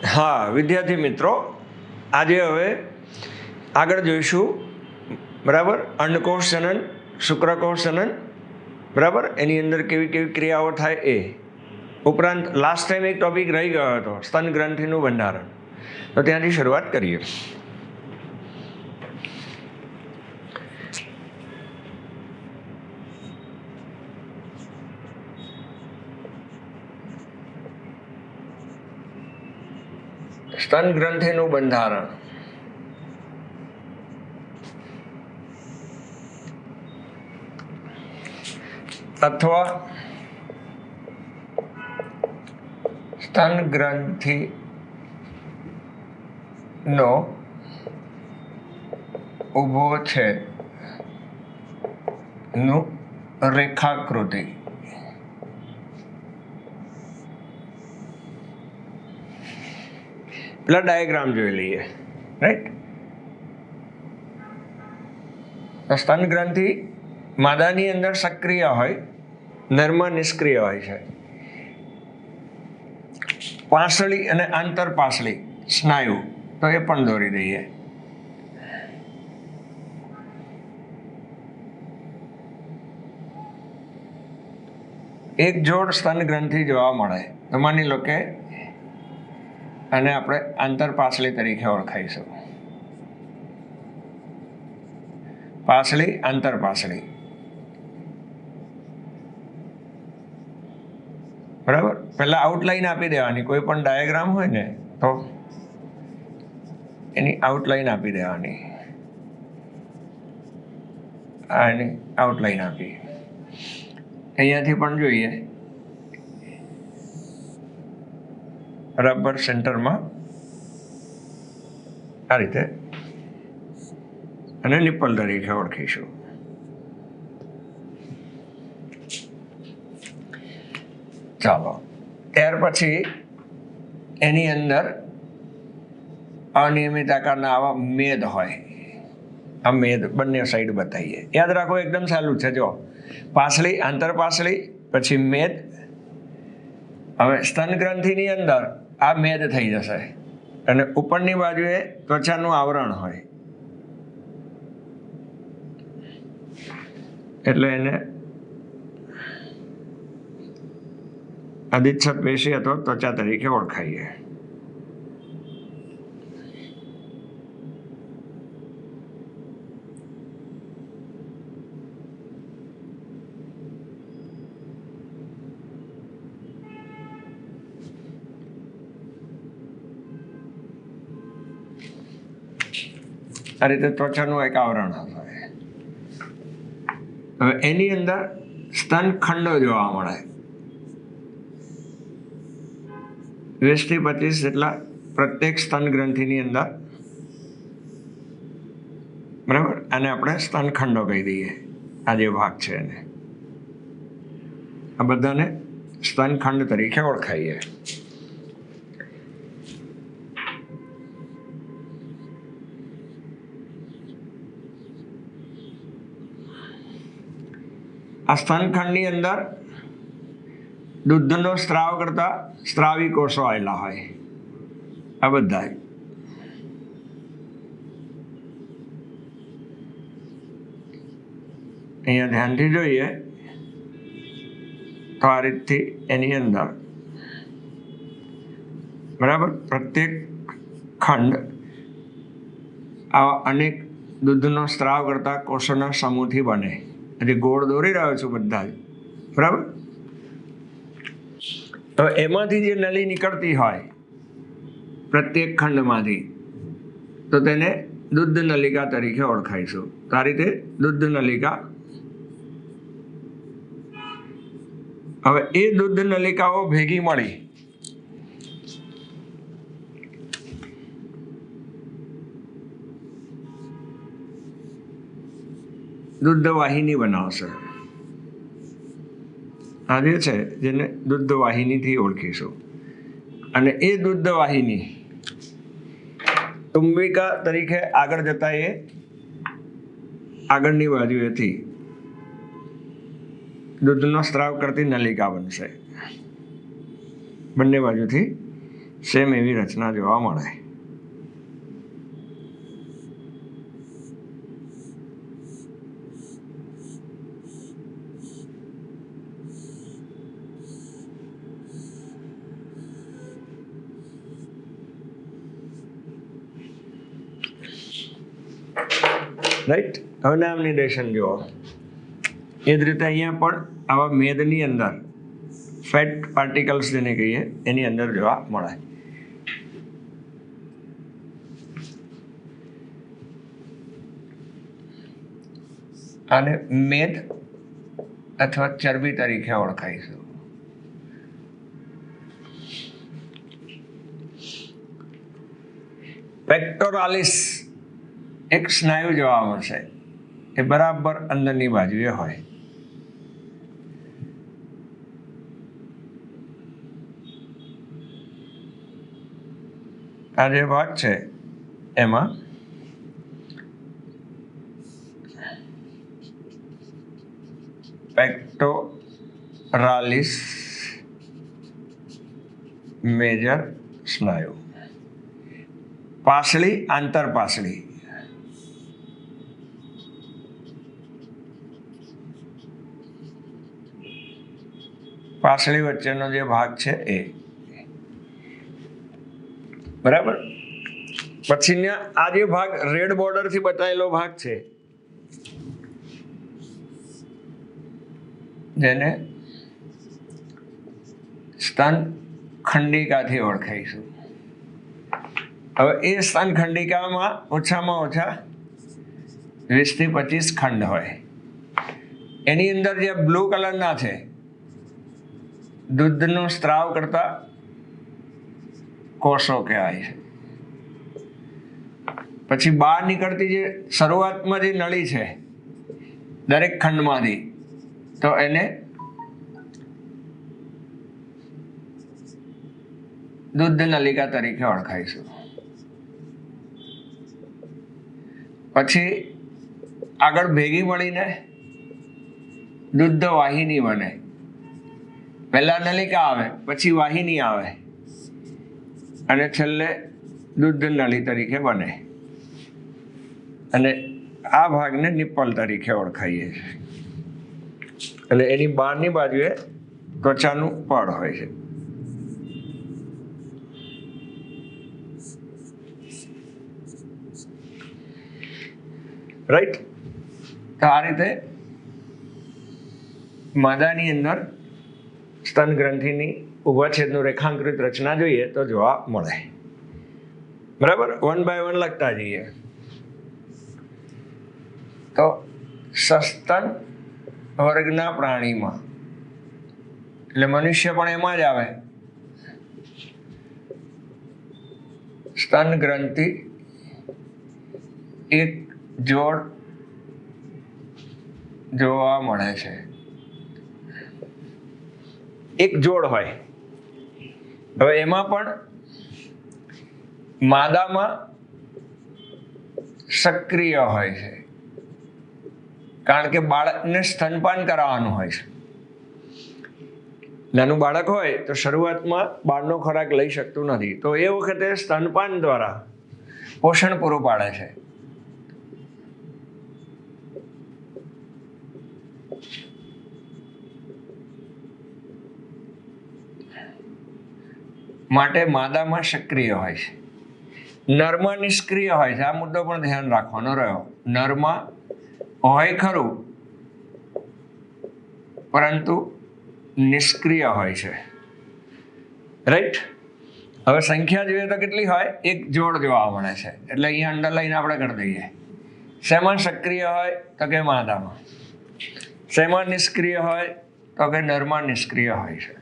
હા વિદ્યાર્થી મિત્રો, આજે હવે આગળ જોઈશું બરાબર અંડકોષ જનન, શુક્રકોષ જનન, બરાબર એની અંદર કેવી કેવી ક્રિયાઓ થાય એ ઉપરાંત લાસ્ટ ટાઈમ એક ટોપિક રહી ગયો હતો સ્તન ગ્રંથિનું બંધારણ, તો ત્યાંથી શરૂઆત કરીએ. સ્તન ગ્રંથિનું બંધારણ. અથવા સ્તન ગ્રંથિનો ઊભો છેદનું રેખાકૃતિ. પેલા ડાયાગ્રામ જોઈ લઈએ. રાઈટ, સ્તન ગ્રંથિ માદાની અંદર સક્રિય હોય, નરમાં નિષ્ક્રિય હોય છે. પાસળી અને આંતરપાસળી સ્નાયુ તો એ પણ દોરી દઈએ. એક જોડ સ્તન ગ્રંથિ જોવા મળે તો માની લો કે આને આપણે આંતરપાસળી તરીકે ઓળખાઈશું. પાસળી, આંતરપાસળી, બરાબર. પહેલા આઉટલાઈન આપી દેવાની, કોઈ પણ ડાયાગ્રામ હોય ને તો એની આઉટલાઈન આપી દેવાની. આની આઉટલાઈન આપી, અહીંયાથી પણ જોઈએ બરાબર સેન્ટરમાં આ રીતે, અને નિપ્પલ તરીકે ઓળખીશું. ચાલો, ત્યાર પછી એની અંદર અનિયમિત આકારના આવા મેદ હોય. આ મેદ બંને સાઈડ બતાવીએ, યાદ રાખો એકદમ સહેલું છે. જો પાસળી, આંતરપાસળી, પછી મેદ. હવે સ્તન ગ્રંથિની અંદર આ મેદ થઈ જશે અને ઉપરની બાજુએ ત્વચાનું આવરણ હોય એટલે એને અધિચ્છદ પેશી અથવા ત્વચા તરીકે ઓળખાઈએ. આ રીતે ત્વચાનું એક આવરણ હશે. હવે એની અંદર સ્તન ખંડો જોવા મળે, 20 થી 25 જેટલા પ્રત્યેક સ્તન ગ્રંથિની અંદર, બરાબર. આને આપણે સ્તન ખંડો કહી દઈએ. આ જે ભાગ છે એને, આ બધાને સ્તન ખંડ તરીકે ઓળખાઈએ. આ સ્તનખંડની અંદર દૂધનો સ્ત્રાવ કરતા સ્ત્રાવી કોષો આવેલા હોય. આ બધા અહીંયા ધ્યાનથી જોઈએ તો આ રીતથી એની અંદર, બરાબર, પ્રત્યેક ખંડ આવા અનેક દૂધનો સ્ત્રાવ કરતા કોષોના સમૂહથી બને. હજી ગોળ દોરી રહ્યો છું બધા જ, બરાબર. તો એમાંથી જે નળી નીકળતી હોય પ્રત્યેક ખંડમાંથી, તો તેને દુગ્ધ નલિકા તરીકે ઓળખાઈશું. તો આ રીતે દુગ્ધ નલિકા. હવે એ દુગ્ધ નલિકાઓ ભેગી મળી દુગ્ધ વાહિની બનાવશે. આ જે છે જેને દુગ્ધ વાહિનીથી ઓળખીશું. અને એ દુગ્ધ વાહિની તુંબિકા તરીકે આગળ જતા એ આગળની બાજુએથી દૂધનો સ્ત્રાવ કરતી નલિકા બનશે. બંને બાજુથી સેમ એવી રચના જોવા મળે. રાઈટ. હવે નામ નિર્દેશન જુઓ. એ જ રીતે અહીંયા પણ આવા મેદની અંદર ફેટ પાર્ટિકલ્સ જેને કહીએ એની અંદર જોવા મળે. આને મેદ અથવા ચરબી તરીકે ઓળખાઈશું. પેક્ટોરાલિસ એક સ્નાયુ જોવા મળશે. એ બરાબર અંદરની બાજુએ હોય. આ જે ભાગ છે એમાં પેક્ટોરાલિસ મેજર સ્નાયુ. પાસળી, આંતરપાસળી. પાસળી વચ્ચેનો જે ભાગ છે એ બરાબર. પછી આ જે ભાગ રેડ બોર્ડર થી બતાવેલો ભાગ છે જેને સ્તન ખંડિકાથી ઓળખાઈશું. હવે એ સ્તન ખંડિકામાં ઓછામાં ઓછા 20 થી 25 ખંડ હોય. એની અંદર જે બ્લુ કલરના છે દૂધનો સ્ત્રાવ કરતા કોષો કહેવાય છે. પછી બહાર નીકળતી જે શરૂઆતમાં જે નળી છે દરેક ખંડમાંથી, તો એને દૂધ નલિકા તરીકે ઓળખાઈશું. પછી આગળ ભેગી મળીને દૂધ વાહિની બને. પહેલા નલિકા આવે, પછી વાહિની આવે અને છેલ્લે દૂધ નળી તરીકે બને. અને આ ભાગને નિપ્પલ તરીકે ઓળખાઈએ છીએ. અને એની બહારની બાજુએ ત્વચાનું પડ હોય છે. રાઈટ. તો આ રીતે માદાની અંદર સ્તન ગ્રંથિની ઉભયછેદનું રેખાંકૃત રચના જોઈએ તો જોવા મળે. બરાબર. 1 by 1 લખતા જઈએ. તો સસ્તન વર્ગના પ્રાણીમાં, એટલે મનુષ્ય પણ એમાં જ આવે, સ્તન ગ્રંથિ એક જોડ જોવા મળે છે. એક જોડ હોય. હવે એમાં પણ માદામાં સક્રિય હોય છે, કારણ કે બાળકને સ્તનપાન કરાવવાનું હોય છે. નાનું બાળક હોય તો શરૂઆતમાં બહારનો ખોરાક લઈ શકતું નથી, તો એ વખતે સ્તનપાન દ્વારા પોષણ પૂરું પાડે છે. માટે માદામાં સક્રિય હોય છે, નરમાં નિષ્ક્રિય હોય છે. આ મુદ્દો પણ ધ્યાન રાખવાનો રહ્યો. નરમાં હોય ખરું, પરંતુ નિષ્ક્રિય હોય છે. રાઈટ. હવે સંખ્યા જોઈએ તો કેટલી હોય? એક જોડ જોવા મળે છે. એટલે અહીંયા અંડરલાઈન આપણે કરી દઈએ. શેમાં સક્રિય હોય તો કે માદામાં. શેમાં નિષ્ક્રિય હોય તો કે નરમાં નિષ્ક્રિય હોય છે.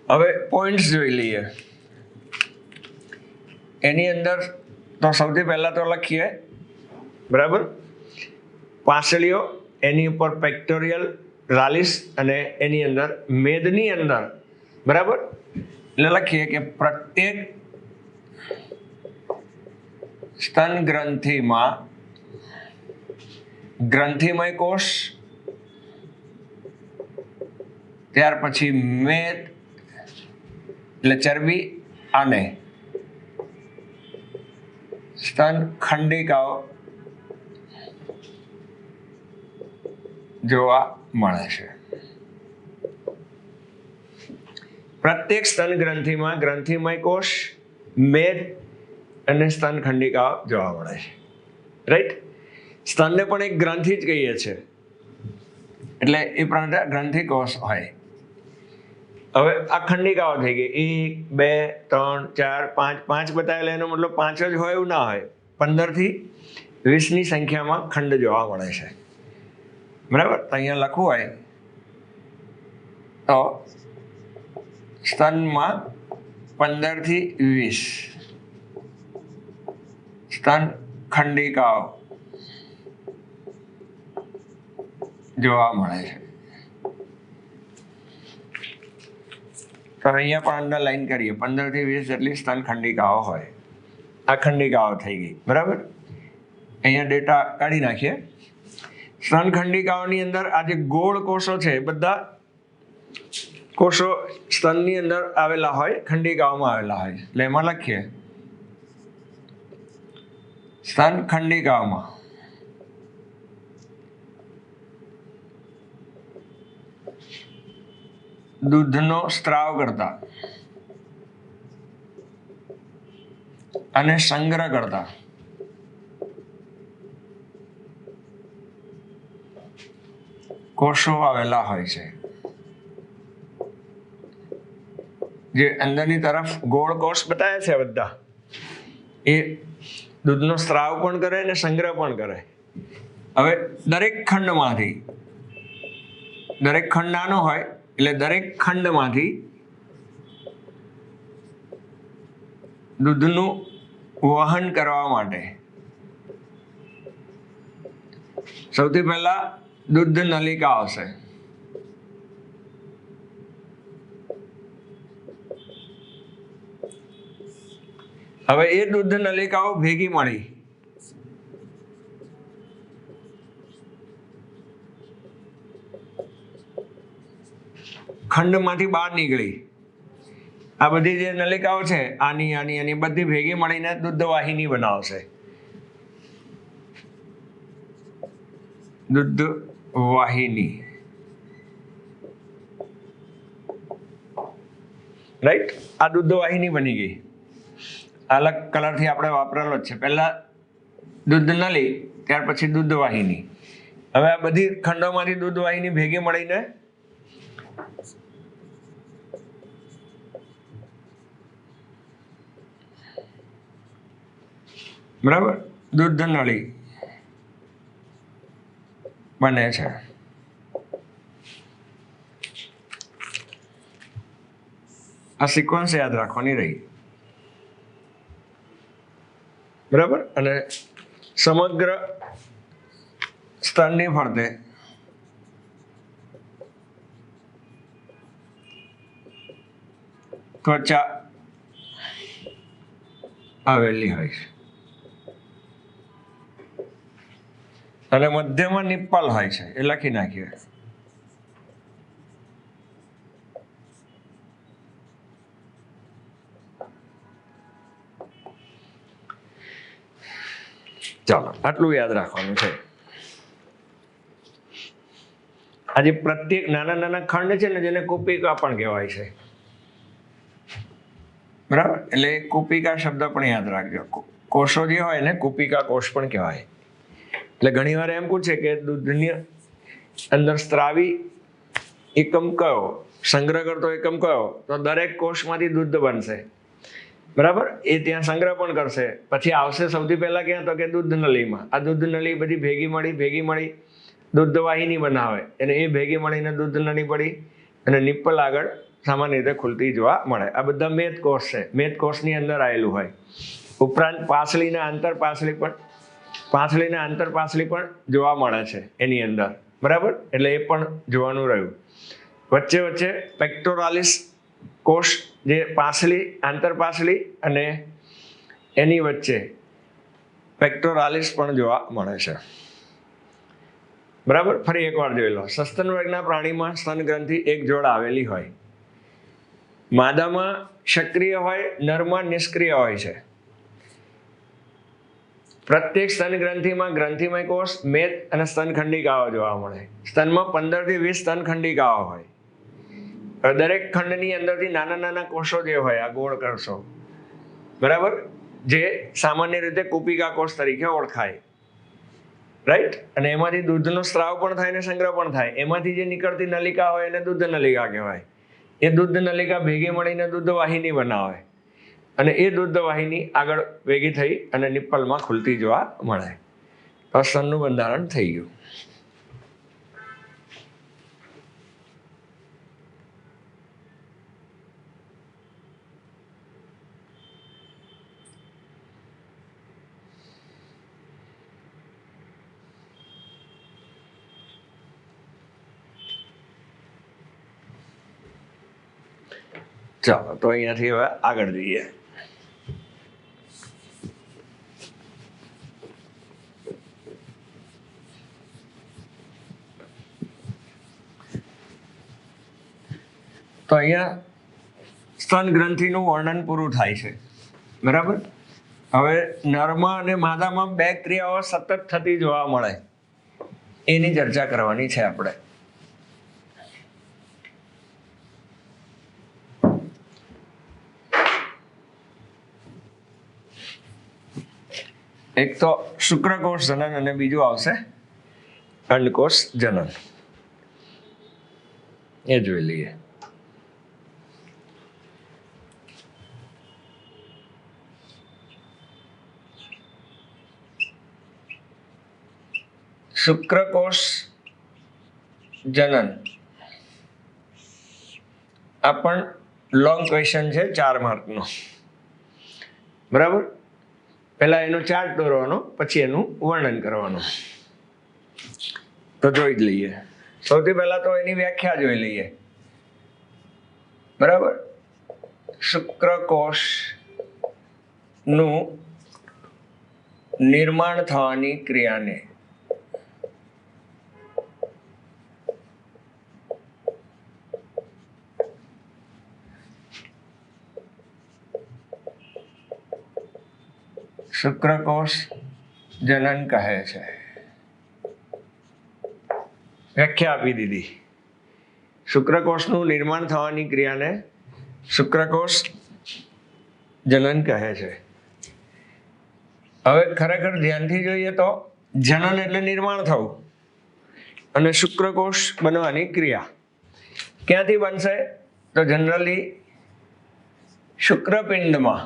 હવે પોઈન્ટ્સ જોઈ લઈએ. એની અંદર તો સૌથી પહેલા તો લખીએ, બરાબર, પાસળીઓ, એની ઉપર પેક્ટોરિયલ રાલિસ અને એની અંદર મેદની અંદર, બરાબર. એટલે લખીએ કે પ્રત્યેક સ્તન ગ્રંથિમાં ગ્રંથિમય કોષ, ત્યાર પછી મેદ, એટલે ચરબી અને સ્તન ખંડિકાઓ જોવા મળે છે. પ્રત્યેક સ્તન ગ્રંથિમાં ગ્રંથિમય કોષ, મેદ અને સ્તન ખંડિકાઓ જોવા મળે છે. રાઈટ. સ્તનને પણ એક ગ્રંથિ જ કહીએ છીએ, એટલે એ પ્રમાણે ગ્રંથિ કોષ હોય. હવે આ ખંડિકાઓ થઈ ગઈ 1, 2, 3, 4, 5. 5 બતાવેલા એનો મતલબ 5 જ હોય એવું ના હોય. 15 થી 20ની સંખ્યામાં ખંડ જોવા મળે છે. બરાબર. તો અહીંયા લખવું હોય તો સ્તનમાં 15 થી 20 સ્તન ખંડિકાઓ જોવા મળે છે. તો અહીંયા પણ અંડરલાઈન કરીએ, 15 થી 20 જેટલી સ્તન ખંડિકાઓ હોય. આ ખંડિકાઓ થઈ ગઈ. બરાબર. અહીંયા ડેટા કાઢી નાખીએ. સ્તન ખંડિકાઓની અંદર આ જે ગોળ કોષો છે એ બધા કોષો સ્તનની અંદર આવેલા હોય, ખંડિકાઓમાં આવેલા હોય. એટલે એમાં લખીએ સ્તન ખંડિકાઓમાં દૂધનો સ્ત્રાવ કરતા અને સંગ્રહ કરતા કોષો આવેલા હોય છે. જે અંદરની તરફ ગોળ કોષ બતાવ્યા છે બધા, એ દૂધનો સ્ત્રાવ પણ કરે અને સંગ્રહ પણ કરે. હવે દરેક ખંડમાંથી, દરેક ખંડ નાનો હોય એટલે દરેક ખંડમાંથી દૂધનું વહન કરવા માટે સૌથી પહેલા દૂધ નલિકા આવશે. હવે એ દૂધ નલિકાઓ ભેગી મળી ખંડમાંથી બહાર નીકળી. આ બધી જે નલિકાઓ છે આની આની આની બધી ભેગી મળીને દૂધ વાહિની બનાવશે. દૂધ વાહિની. રાઈટ. આ દૂધ વાહિની બની ગઈ. અલગ કલરથી આપણે વાપરેલો જ છે. પહેલા દૂધ નળી, ત્યાર પછી દૂધ વાહિની. હવે આ બધી ખંડોમાંથી દૂધ વાહિની ભેગી મળીને બરાબર દૂધ નળી બને છે. આ સિક્વન્સ યાદ રાખવાની રહી. બરાબર. અને સમગ્ર સ્તનની ફરતે ત્વચા આવેલી હોય છે અને મધ્યમાં નિપ્પલ હોય છે. એ લખી નાખીએ. ચાલો આટલું યાદ રાખવાનું છે. આજે પ્રત્યેક નાના નાના ખંડ છે ને જેને કુપિકા પણ કહેવાય છે. બરાબર. એટલે કુપિકા શબ્દ પણ યાદ રાખજો. કોષો જે હોય ને કુપિકા કોષ પણ કહેવાય. એટલે ઘણી વાર એમ પૂછે કે દૂધની અંદર સ્ત્રાવી એકમ કયો, સંગ્રહ કરતો એકમ કયો, તો દરેક કોષમાંથી દૂધ બનશે. બરાબર. એ ત્યાં સંગ્રહ પણ કરશે. પછી આવશે સૌથી પહેલા ક્યાં, તો કે દૂધ નળીમાં. આ દૂધ નળી બધી ભેગી મળી દૂધ વાહિની બનાવે અને એ ભેગી મળીને દૂધ નળી પડી અને નિપ્પલ આગળ સામાન્ય રીતે ખુલતી જોવા મળે. આ બધા મેદ કોષ છે. મેદ કોષની અંદર આવેલું હોય. ઉપરાંત પાછળીના આંતરપાછળી પણ જોવા મળે છે એની અંદર. બરાબર. એટલે એ પણ જોવાનું રહ્યું. વચ્ચે પેક્ટોરાલિસ કોષ, જે પાછલી આંતરપાછળી અને એની વચ્ચે પેક્ટોરાલિસ પણ જોવા મળે છે. બરાબર. ફરી એકવાર જોઈ લો. સસ્તન વર્ગના પ્રાણીમાં સ્તન ગ્રંથિ એક જોડ આવેલી હોય. માદામાં સક્રિય હોય, નરમાં નિષ્ક્રિય હોય છે. પ્રત્યેક સ્તન ગ્રંથિમાં ગ્રંથિમય કોષ, મેદ અને સ્તનખંડિકાઓ જોવા મળે. સ્તનમાં 15 થી 20 સ્તનખંડિકાઓ હોય. દરેક ખંડની અંદરથી નાના નાના કોષો જે હોય, આ ગોળ કોષો, બરાબર, જે સામાન્ય રીતે કુપિકા કોષ તરીકે ઓળખાય, રાઈટ. અને એમાંથી દૂધનો સ્ત્રાવ પણ થાય ને સંગ્રહ પણ થાય. એમાંથી જે નીકળતી નલિકા હોય એને દૂધ નલિકા કહેવાય. એ દૂધ નલિકા ભેગી મળીને દૂધ વાહિની બનાવે અને એ દૂધ વાહિની આગળ ભેગી થઈ અને નિપ્પલમાં ખુલતી જોવા મળે. તો સ્તનનું બંધારણ થઈ ગયું. ચાલો, તો અહીંયાથી હવે આગળ જઈએ. તો અહીંયા સ્તન ગ્રંથિનું વર્ણન પૂરું થાય છે, બરાબર. હવે નરમાં અને માદામાં 2 ક્રિયાઓ સતત થતી જોવા મળે, એની ચર્ચા કરવાની છે આપણે. એક તો શુક્રકોષ જનન અને બીજું આવશે અંડકોષ જનન. એ જોઈ લઈએ. શુક્રકોષ જનન આ પણ લોંગ ક્વેશ્ચન છે, 4 માર્કનો, બરાબર. પહેલા એનો ચાર્ટ દોરવાનો, પછી એનું વર્ણન કરવાનું. તો જોઈ જ લઈએ. સૌથી પહેલા તો એની વ્યાખ્યા જોઈ લઈએ, બરાબર. શુક્રકોષ નું નિર્માણ થવાની ક્રિયાને શુક્રકોષ જનન કહે છે. વ્યાખ્યા આપી દીધી. શુક્રકોષનું નિર્માણ થવાની ક્રિયાને શુક્રકોષ જનન કહે છે. હવે ખરેખર ધ્યાનથી જોઈએ તો જનન એટલે નિર્માણ થવું અને શુક્રકોષ બનવાની ક્રિયા ક્યાંથી બનશે? તો જનરલી શુક્રપિંડમાં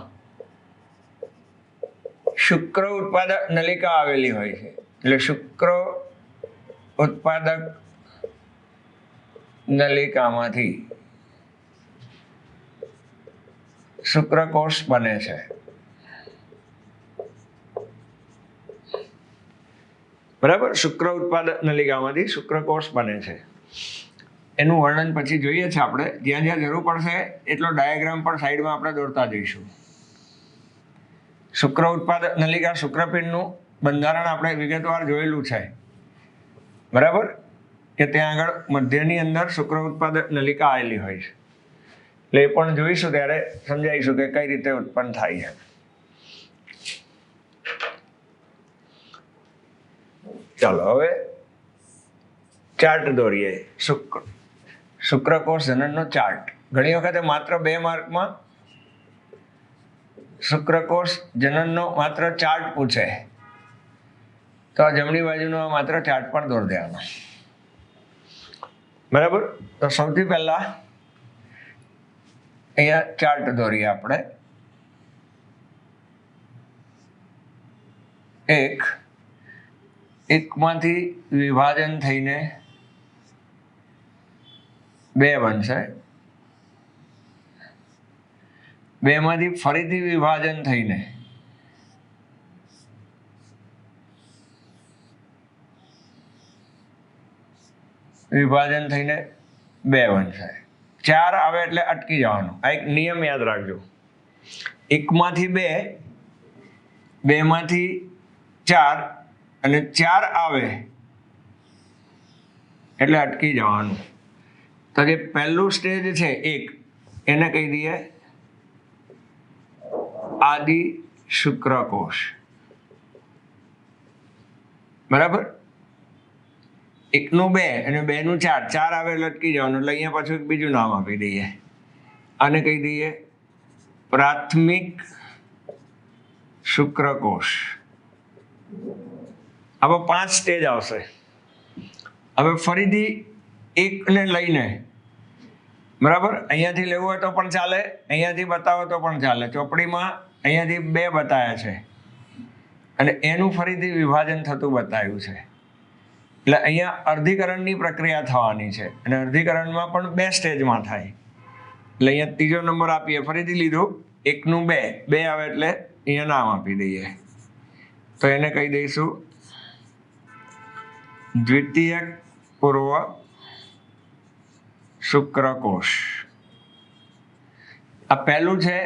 શુક્ર ઉત્પાદક નલિકા આવેલી હોય છે. એટલે શુક્ર ઉત્પાદક નલિકામાંથી શુક્રકોષ બને છે. બરાબર, શુક્ર ઉત્પાદક નલિકામાંથી શુક્રકોષ બને છે. એનું વર્ણન પછી જોઈએ છે આપણે. જ્યાં જ્યાં જરૂર પડશે એટલો ડાયાગ્રામ પણ સાઈડમાં આપણે દોરતા જઈશું. શુક્ર ઉત્પાદક નલિકા શુક્રપિંડનું બંધારણ આપણે વિગતવાર જોયેલું છે, બરાબર, કે ત્યાં આગળ મધ્યની અંદર શુક્ર ઉત્પાદક નલિકા આવેલી હોય છે. એટલે એ પણ જોઈશું, ત્યારે સમજાવીશું કે કઈ રીતે ઉત્પન્ન થાય છે. ચાલો હવે ચાર્ટ દોરીએ. શુક્રકોષ જનનનો ચાર્ટ. ઘણી વખતે માત્ર 2 માર્કમાં શુક્રકોષ જનનનો માત્ર ચાર્ટ પૂછે, તો આ જમણી બાજુનો માત્ર ચાર્ટ પણ દોરી દેવાનો, બરાબર. તો સૌથી પહેલા અહીંયા ચાર્ટ દોરીએ આપણે. એકમાંથી વિભાજન થઈને 2 બનશે. 2 માંથી ફરીથી વિભાજન થઈને 2 બનશે. 4 આવે એટલે અટકી જવાનું. આ એક નિયમ યાદ રાખજો. 1માંથી 2, 2માંથી 4 અને 4 આવે એટલે અટકી જવાનું. તો જે પહેલું સ્ટેજ છે 1, એને કહી દઈએ આદિ શુક્રકોષ, બરાબર. 1 નું 2 અને 2 નું 4, 4 આવે એટલે અટકી જવાનું, એટલે અહીંયા પાછું એક બીજું નામ આપી દઈએ, આને કહી દઈએ પ્રાથમિક શુક્રકોષ. હવે 5 સ્ટેજ આવશે. હવે ફરીથી એકને લઈને, બરાબર, અહીંયાથી લેવું હોય તો પણ ચાલે, અહીંયાથી બતાવો તો પણ ચાલે. ચોપડીમાં અહીંયાથી 2 બતાવ્યા છે અને એનું ફરીથી વિભાજન થતું બતાવ્યું છે. એટલે અહીંયા અર્ધીકરણની પ્રક્રિયા થવાની છે અને અર્ધીકરણમાં પણ 2 સ્ટેજમાં થાય. એટલે અહીંયા ત્રીજો નંબર આપીએ, ફરીથી લીધું 1 નું 2, 2 આવે એટલે અહીંયા નામ આપી દઈએ. તો એને કહી દઈશું દ્વિતીયક પૂર્વ શુક્રકોષ. આ પહેલું છે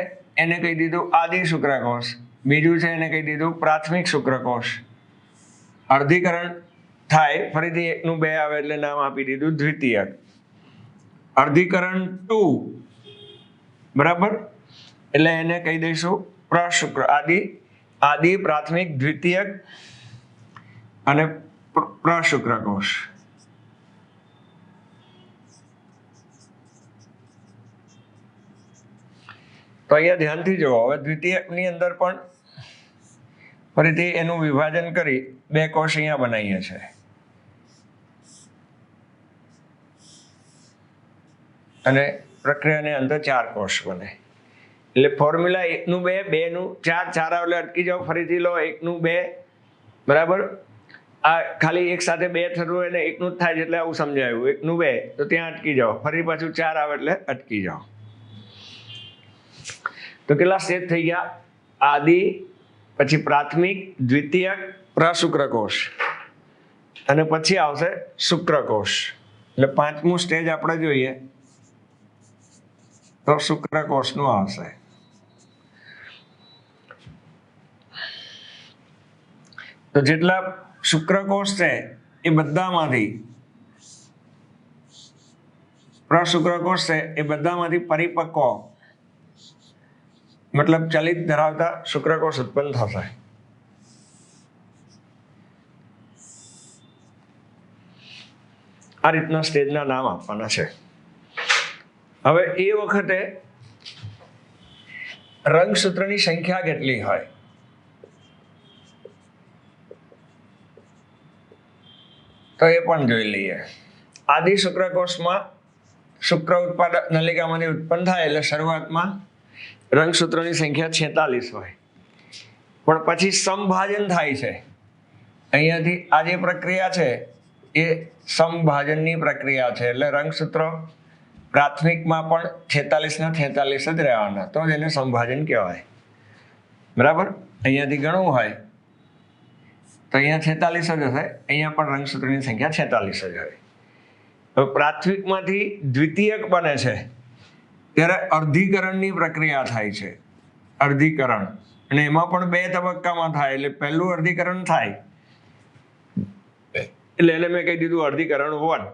એને કહી દીધું આદિ શુક્રકોષ, બીજું છે એને કહી દીધું પ્રાથમિક શુક્રકોષ. અર્ધીકરણ થાય ફરીથી 1 નું 2 આવે એટલે નામ આપી દીધું દ્વિતીયક. અર્ધીકરણ 2, બરાબર, એટલે એને કહી દઈશું પ્રશુક્ર. આદિ પ્રાથમિક દ્વિતીયક અને પ્રશુક્રકોષ. તો અહીંયા ધ્યાનથી જુઓ. હવે દ્વિતીયકની અંદર પણ ફરીથી એનું વિભાજન કરી 2 કોષ અહીંયા બનાવીએ છીએ. અને પ્રક્રિયાની અંદર 4 કોષ બને. એટલે ફોર્મ્યુલા 1 નું 2, 2 નું 4, 4 આવે એટલે અટકી જાઓ, ફરીથી લો 1 નું 2, બરાબર. આ ખાલી એક સાથે 2 થતું હોય ને 1 નું જ થાય છે એટલે આવું સમજાયું. 1 નું 2 તો ત્યાં અટકી જાઓ, ફરી પાછું 4 આવે એટલે અટકી જાઓ. તો કેટલા સ્ટેજ થઈ ગયા? આદિ, પછી પ્રાથમિક, દ્વિતીયક, પ્રશુક્રકોષ અને પછી આવશે શુક્રકોષ. એટલે 5મું સ્ટેજ આપણે જોઈએ તો શુક્રકોષનું આવશે. તો જેટલા શુક્રકોષ છે એ બધામાંથી, પ્રશુક્રકોષ છે એ બધામાંથી પરિપક્વ મતલબ ચલિત ધરાવતા શુક્રકોષ ઉત્પન્ન થશે. આ રીતના સ્ટેજના નામ આપવાના છે. હવે એ વખતે રંગસૂત્રની સંખ્યા કેટલી હોય? તો એ પણ જોઈ લઈએ. આદિ શુક્રકોષમાં શુક્ર ઉત્પાદક નલિકામાંથી ઉત્પન્ન થાય એટલે શરૂઆતમાં રંગસૂત્રોની સંખ્યા 46 હોય, પણ પછી સમભાજન થાય છે. અહીંયાથી આ જે પ્રક્રિયા છે એ સમભાજનની પ્રક્રિયા છે. એટલે રંગસૂત્રો પ્રાથમિકમાં પણ 46 ના 46 જ રહેવાના, તો જ એને સમભાજન કહેવાય, બરાબર. અહીંયાથી ઘણું હોય તો અહીંયા 46 જ હશે, અહીંયા પણ રંગસૂત્રોની સંખ્યા 46 જ હોય. હવે પ્રાથમિકમાંથી દ્વિતીયક બને છે ત્યારે અર્ધીકરણની પ્રક્રિયા થાય છે. અર્ધીકરણ, અને એમાં પણ 2 તબક્કામાં થાય. એટલે પહેલું અર્ધીકરણ થાય એટલે એને મેં કહી દીધું અર્ધીકરણ 1.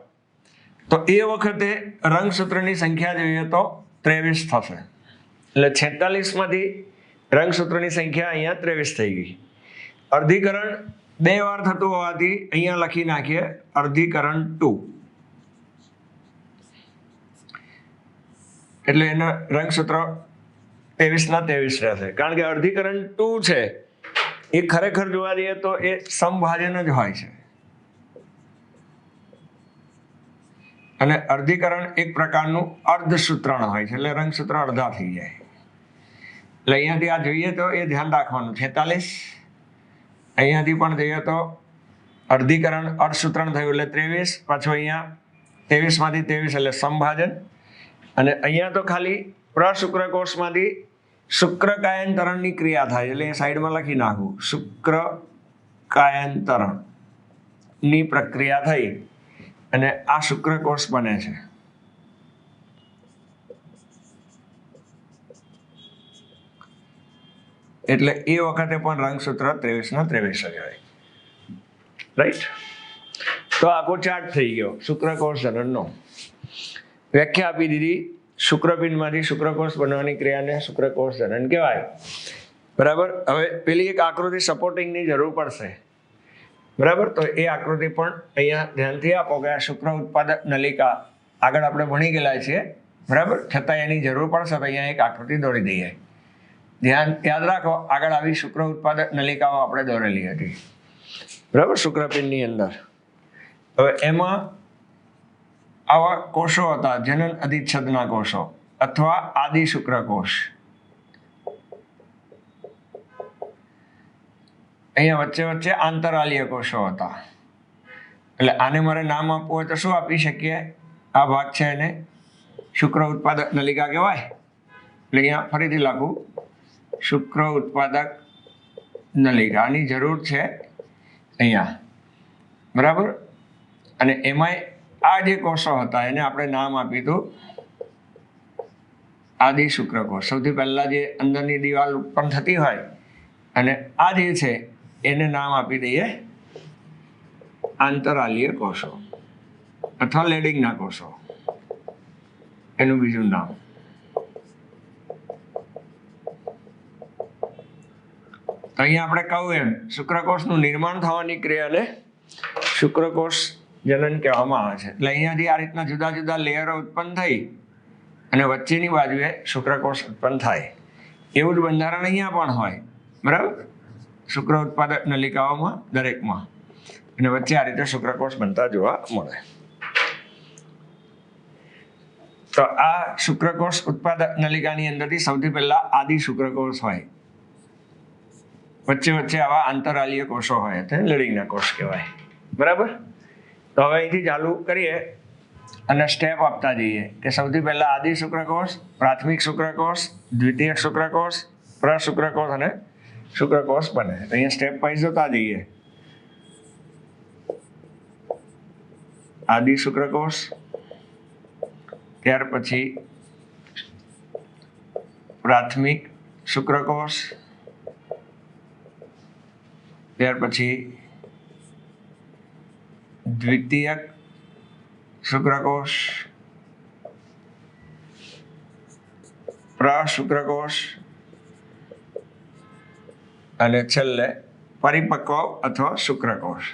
તો એ વખતે રંગસૂત્રની સંખ્યા જોઈએ તો 23 થશે. એટલે 46માંથી રંગસૂત્રોની સંખ્યા અહીંયા 23 થઈ ગઈ. અર્ધીકરણ 2 વાર થતું હોવાથી અહીંયા લખી નાખીએ અર્ધીકરણ 2. એટલે એના રંગસૂત્રો 23 ના 23 રહેશે. કારણ કે અર્ધીકરણ 2 છે એ ખરેખર જોવા જઈએ તો એ સમભાજન જ હોય છે. અને અર્ધીકરણ એક પ્રકારનું અર્ધસૂત્રણ હોય છે, એટલે રંગસૂત્ર અડધા થઈ જાય. એટલે અહીંયાથી આ જોઈએ તો એ ધ્યાન રાખવાનું. 46 અહીંયાથી પણ જોઈએ તો અર્ધીકરણ અર્ધસૂત્રણ થયું એટલે 23, પાછું અહીંયા 23માંથી 23 એટલે સમભાજન. અને અહીંયા તો ખાલી પ્રશુક્રકોષમાંથી શુક્રકાયંતરણની ક્રિયા થાય, એટલે એ સાઈડમાં લખી નાખું, શુક્રકાયંતરણની પ્રક્રિયા થઈ અને આ શુક્રકોષ બને છે. એટલે એ વખતે પણ રંગસૂત્ર 23 ના 23 જ હોય, રાઈટ. તો આખો ચાર્ટ થઈ ગયો શુક્રકોષ જનનનો. વ્યાખ્યા આપી દીધી શુક્રપિંડમાંથી શુક્રકોષ બનવાની ક્રિયાને શુક્રકોષ જનન કહેવાય. બરાબર. હવે પેલી એક આકૃતિ સપોર્ટિંગની જરૂર પડશે. બરાબર. તો એ આકૃતિ પણ અહીંયા ધ્યાનથી આપો કે આ શુક્ર ઉત્પાદક નલિકા આગળ આપણે ભણી ગયેલા છીએ. બરાબર. છતાં એની જરૂર પડશે તો અહીંયા એક આકૃતિ દોરી દઈએ. ધ્યાન યાદ રાખો, આગળ આવી શુક્ર ઉત્પાદક નલિકાઓ આપણે દોરેલી હતી. બરાબર. શુક્રપિંડની અંદર. હવે એમાં આવા કોષો હતા, જનન અધિચ્છદના કોષો અથવા આદિ શુક્રકોષ. અહીંયા વચ્ચે વચ્ચે આંતરાલીય કોષો હતા. એટલે આને મારે નામ આપવું હોય તો શું આપી શકીએ? આ ભાગ છે એને શુક્ર ઉત્પાદક નલિકા કહેવાય. એટલે અહીંયા ફરીથી લખું, શુક્ર ઉત્પાદક નલિકા. આની જરૂર છે અહીંયા. બરાબર. અને એમાંય આ જે કોષો હતા એને આપણે નામ આપ્યું હતું આદિ શુક્રકોષ. સૌથી પહેલા જે અંદરની દિવાલ ઉત્પન્ન થતી હોય અને આ જે છે એને નામ આપી દઈએ આંતરાલીય કોષો અથવા લેડિંગના કોષો, એનું બીજું નામ. તો અહીંયા આપણે કહું એમ શુક્રકોષનું નિર્માણ થવાની ક્રિયાને શુક્રકોષ જનન કહેવામાં આવે છે. એટલે અહીંયાથી આ રીતના જુદા જુદા લેયરો ઉત્પન્ન થઈ અને વચ્ચેની બાજુએ શુક્રકોષ ઉત્પન્ન થાય. એવું જ બંધારણ અહીંયા પણ હોય. બરાબર. શુક્ર ઉત્પાદક નલિકાઓમાં દરેકમાં અને વચ્ચે આ રીતે શુક્રકોષ બનતા જોવા મળે. તો આ શુક્રકોષ ઉત્પાદક નલિકાની અંદરથી સૌથી પહેલા આદિ શુક્રકોષ હોય. વચ્ચે વચ્ચે આવા આંતરાલીય કોષો હોય, તે લેડિંગના કોષ કહેવાય. બરાબર. તો હવે અહીંથી ચાલુ કરીએ અને સ્ટેપ આપતા જઈએ કે સૌથી પહેલા આદિ શુક્રકોષ, પ્રાથમિક શુક્રકોષ, દ્વિતીયક શુક્રકોષ, પ્રશુક્રકોષ અને શુક્રકોષ બને. તો અહીંયા સ્ટેપ વાઇઝ જોતા જઈએ. આદિ શુક્રકોષ, ત્યાર પછી પ્રાથમિક શુક્રકોષ, ત્યાર પછી દ્વિતીયક શુક્રકોષ, પ્રશુક્રકોષ અને છેલ્લે પરિપક્વ અથવા શુક્રકોષ.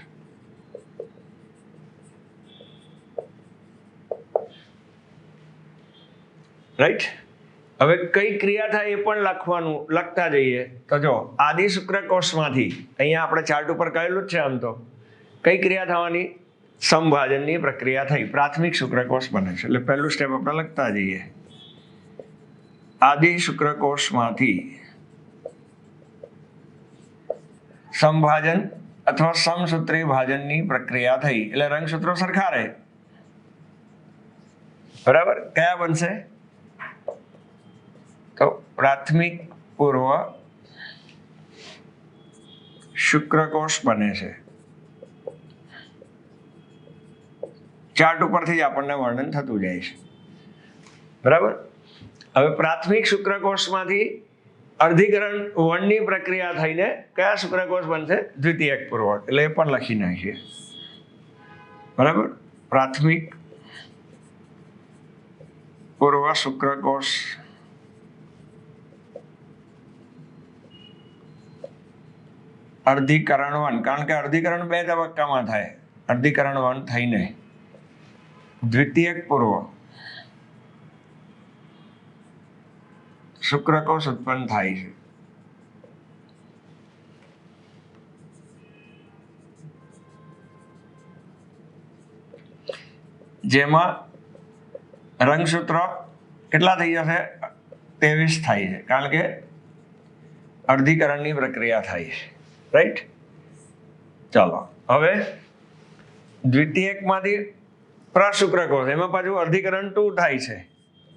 રાઈટ. હવે કઈ ક્રિયા થાય એ પણ લખતા જઈએ. તો જો આદિ શુક્રકોષમાંથી અહીંયા આપણે ચાર્ટ ઉપર કહેલું જ છે આમ તો કઈ ક્રિયા થવાની? સમભાજનની પ્રક્રિયા થઈ, પ્રાથમિક શુક્રકોષ બને છે. એટલે પહેલું સ્ટેપ આપણે લખતા જઈએ. આદિ શુક્રકોષમાંથી સમભાજન અથવા સમસૂત્રી ભાજનની પ્રક્રિયા થઈ. એટલે રંગસૂત્રો સરખા રહે. બરાબર. કયા બનશે? તો પ્રાથમિક પૂર્વ શુક્રકોષ બને છે. ચાર્ટ ઉપરથી જ આપણને વર્ણન થતું જાય છે. બરાબર. હવે પ્રાથમિક શુક્રકોષમાંથી અર્ધીકરણ વનની પ્રક્રિયા થઈને કયા શુક્રકોષ બનશે? દ્વિતીયક પૂર્વક. એટલે એ પણ લખી નાખીએ. બરાબર. પ્રાથમિક પૂર્વ શુક્રકોષ અર્ધીકરણ વન, કારણ કે અર્ધીકરણ 2 તબક્કામાં થાય. અર્ધીકરણ વન થઈને દ્વિતીયક પૂર્વ શુક્રકોષ ઉત્પન્ન થાય છે. જેમાં રંગસૂત્ર કેટલા થઈ જશે? 23 થાય છે, કારણ કે અર્ધીકરણની પ્રક્રિયા થાય છે. રાઈટ. ચાલો હવે દ્વિતીયકમાંથી પ્રશુક્રકોષ, એમાં પાછું અર્ધીકરણ 2 થાય છે,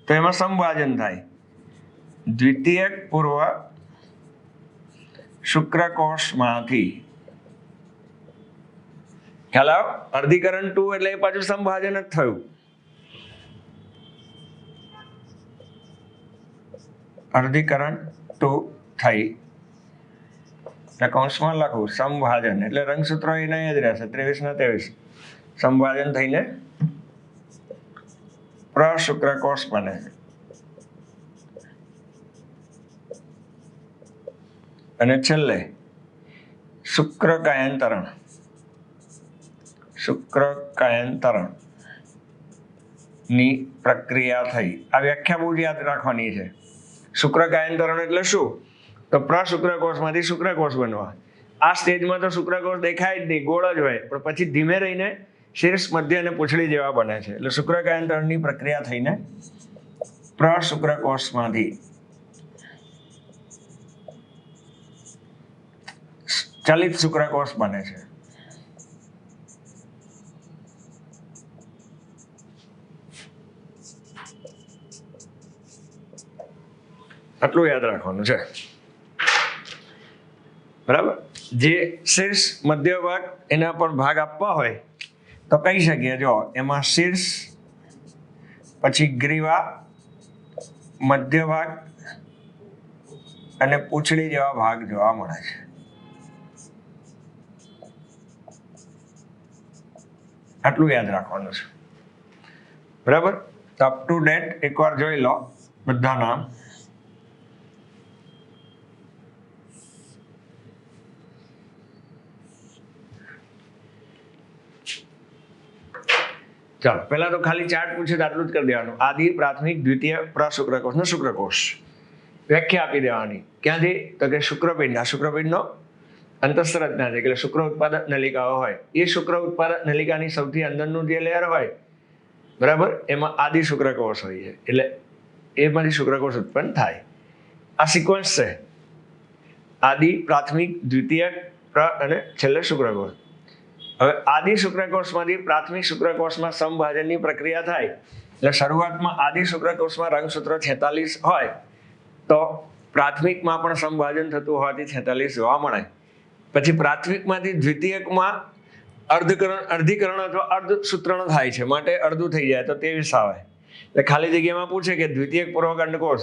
તો એમાં સંભાજન થાય. દ્વિતીયક પૂર્વ શુક્રકોષમાંથી ખ્યાલ આવ? અર્ધીકરણ 2 એટલે એ પાછું સંભાજન જ થયું. અર્ધીકરણ 2 થઈ એટલે કૌંસમાં લખું સંભાજન, એટલે રંગસૂત્ર એના જ રહેશે 23 ના 23. સંભાજન થઈને પ્રશુક્રકોષ બને છે. અને છેલ્લે શુક્રકાયંતરણ ની પ્રક્રિયા થઈ. આ વ્યાખ્યા બહુ યાદ રાખવાની છે. શુક્રકાયંતરણ એટલે શું? તો પ્રશુક્રકોષમાંથી શુક્રકોષ બનવા. આ સ્ટેજમાં તો શુક્રકોષ દેખાય જ નહીં, ગોળ જ હોય, પણ પછી ધીમે રહીને શીર્ષ, મધ્ય અને પૂંછડી જેવા બને છે. એટલે શુક્રકાયંતરણની પ્રક્રિયા થઈને પ્રશુક્રકોષમાંથી ચલિત શુક્રકોષ બને છે. આટલું યાદ રાખવાનું છે. બરાબર. જે શીર્ષ, મધ્ય ભાગ એના પર ભાગ આપવા હોય તો કહી શકીએ. જો એમાં શીર્ષ, પછી ગ્રીવા, મધ્ય ભાગ અને પૂંછડી જેવા ભાગ જોવા મળે છે. આટલું યાદ રાખવાનું છે. બરાબર. તો અપ ટુ ડેટ એકવાર જોઈ લો બધા નામ. ચાલો, પહેલા તો ખાલી ચાર્ટ પૂછે તો આટલું જ કરી દેવાનું. આદિ, પ્રાથમિક, દ્વિતીય, પ્રશુક્રકોષ ને શુક્રકોષ. વ્યાખ્યા આપી દેવાની. ક્યાંથી? તો કે શુક્રપિંડ. આ શુક્રપિંડનો અંતઃસ્ત્રરચના છે, એટલે શુક્ર ઉત્પાદક નલિકાઓ હોય. એ શુક્ર ઉત્પાદક નલિકાની સૌથી અંદરનું જે લેયર હોય, બરાબર, એમાં આદિ શુક્રકોષ હોય છે. એટલે એમાંથી શુક્રકોષ ઉત્પન્ન થાય. આ સિક્વન્સ છે. આદિ, પ્રાથમિક, દ્વિતીય, અને છેલ્લે શુક્રકોષ. હવે આદિ શુક્રકોષમાંથી પ્રાથમિક શુક્રકોષમાં સમભાજનની પ્રક્રિયા થાય. એટલે શરૂઆતમાં આદિ શુક્રકોષમાં રંગસૂત્ર 46 હોય તો પ્રાથમિકમાં પણ સમભાજન થતું હોવાથી 46 જોવા મળે. પછી પ્રાથમિકમાંથી દ્વિતીયકમાં અર્ધીકરણ અથવા અર્ધસૂત્રણ થાય છે, માટે અડધું થઈ જાય તો 23 આવે. એટલે ખાલી જગ્યામાં પૂછે કે દ્વિતીયક પૂર્વક અંડકોષ,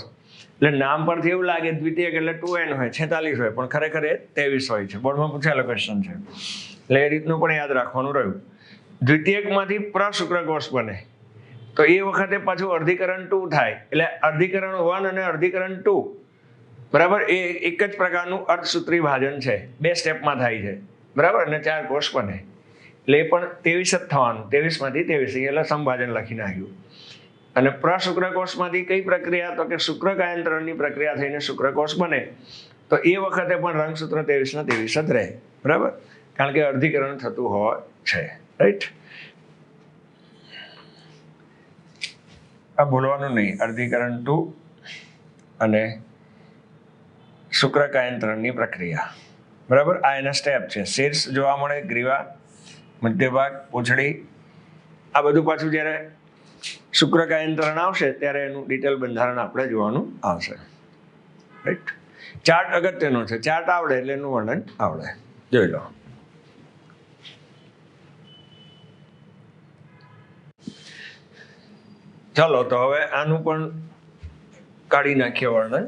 એટલે નામ પરથી એવું લાગે દ્વિતીયક એટલે 2n હોય, 46 હોય, પણ ખરેખર એ 23 હોય છે. બોર્ડમાં પૂછેલો ક્વેશ્ચન છે, એટલે એ રીતનું પણ યાદ રાખવાનું રહ્યું. દ્વિતીયકમાંથી પ્રશુક્રકોષ બને તો એ વખતે પાછું અર્ધીકરણ 2 થાય. એટલે અર્ધીકરણ 1 અને અર્ધીકરણ 2, બરાબર, એ એક જ પ્રકારનું અર્ધસૂત્રી ભાજન છે. 2 સ્ટેપમાં થાય છે, બરાબર, અને 4 કોષ બને. એટલે એ પણ 23 જ થવાનું. 23માંથી 23 એટલે સંભાજન લખી નાખ્યું. અને પ્રશુક્રકોષમાંથી કઈ પ્રક્રિયા? તો કે શુક્રકાયંતરણની પ્રક્રિયા થઈને શુક્રકોષ બને. તો એ વખતે પણ રંગસૂત્ર 23 જ રહે, બરાબર, કારણ કે અર્ધીકરણ થતું હોય છે. રાઈટ. આ બોલવાનું નહીં. અર્ધીકરણ 2 અને શુક્રકાયંતરણની પ્રક્રિયા, બરાબર. આ એના સ્ટેપ છે. શીર્ષ જોવા મળે, ગ્રીવા, મધ્ય ભાગ, પૂંછડી. આ બધું પાછું જ્યારે શુક્રકાયંતરણ આવશે ત્યારે એનું ડિટેલ બંધારણ આપણે જોવાનું આવશે. રાઈટ. ચાર્ટ અગત્યનો છે. ચાર્ટ આવડે એટલે એનું વર્ણન આવડે. જોઈ લો. ચાલો, તો હવે આનું પણ કાઢી નાખીએ વર્ણન.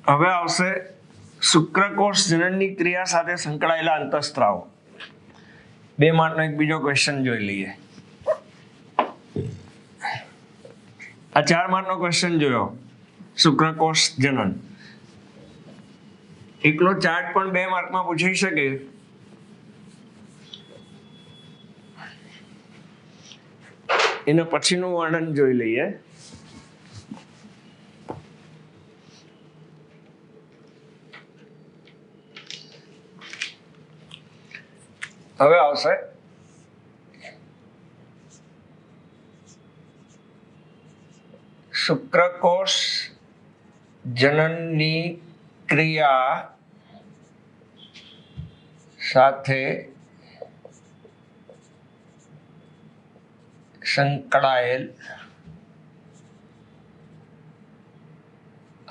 હવે આવશે શુક્રકોષ જનનની ક્રિયા સાથે સંકળાયેલા અંતઃસ્ત્રાવો. 2 માર્કનો એક બીજો ક્વેશ્ચન જોઈ લઈએ. આ 4 માર્કનો ક્વેશ્ચન જોયો, શુક્રકોષ જનન. એકલો ચાર્ટ પણ 2 માર્કમાં પૂછી શકે. એના પછીનું વર્ણન જોઈ લઈએ. હવે આવશે શુક્રકોષ જનનની ક્રિયા સાથે સંકળાયેલ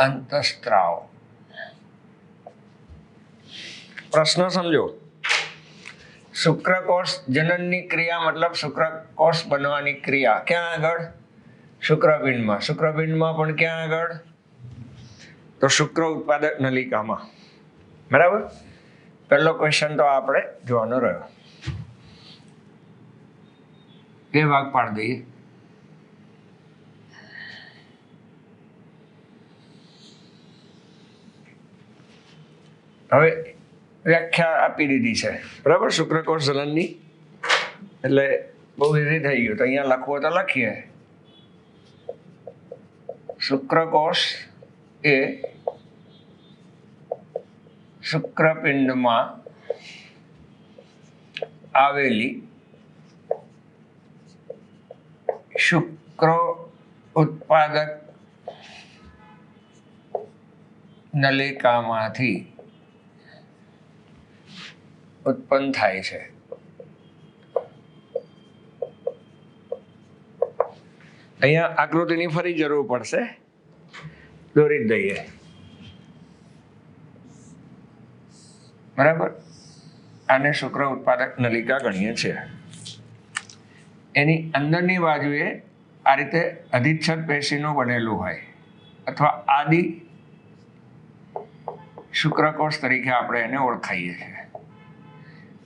અંતઃસ્ત્રાવ. પ્રશ્ન સમજો. શુક્રકોષ જનનની ક્રિયા મતલબ શુક્રકોષ બનવાની ક્રિયા ક્યાં આગળ? શુક્રપિંડમાં. શુક્રપિંડમાં પણ ક્યાં આગળ? તો શુક્ર ઉત્પાદક નલિકામાં. બરાબર. પહેલો ક્વેશ્ચન તો આપણે જોવાનો રહ્યો. બે ભાગ પાડી દઈએ. હવે વ્યાખ્યા આપી દીધી છે, બરાબર, શુક્રકોષ જનનની. એટલે બહુ ઇઝી થઈ ગયું. તો અહીંયા લખવું તો લખીએ. શુક્રકોષ એ શુક્રપિંડમાં આવેલી શુક્ર ઉત્પાદક નલિકામાંથી ઉત્પન્ન થાય છે. અહીંયા આકૃતિની ફરી જરૂર પડશે, દોરી જ દઈએ, બરાબર. આને શુક્ર ઉત્પાદક નલિકા ગણીએ છીએ. એની અંદરની બાજુએ આ રીતે અધિચ્છદ પેશીનું બનેલું હોય, અથવા આદિ શુક્રકોષ તરીકે આપણે એને ઓળખાઈએ છીએ.